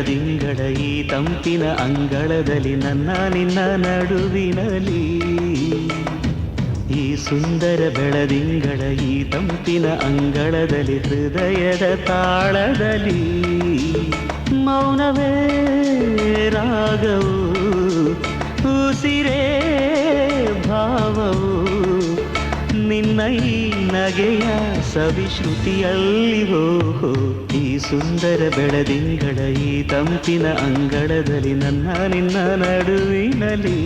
ಬೆಳದಿಂಗಳ ಈ ತಂಪಿನ ಅಂಗಳದಲ್ಲಿ ನನ್ನ ನಿನ್ನ ನಡುವಿನಲ್ಲಿ ಈ ಸುಂದರ ಬೆಳದಿಂಗಳ ಈ ತಂಪಿನ ಅಂಗಳದಲ್ಲಿ ಹೃದಯದ ತಾಳದಲ್ಲಿ ಮೌನವೇ ರಾಗವು ಉಸಿರೇ ಭಾವವು ನಿನ್ನ ಈ ನಗೆಯ ಸವಿಶ್ರುತಿಯಲ್ಲಿವೋ ಈ ಸುಂದರ ಬೆಳದಿಂಗಳ ಈ ತಂಪಿನ ಅಂಗಳದಲ್ಲಿ ನನ್ನ ನಿನ್ನ ನಡುವಿನಲ್ಲಿ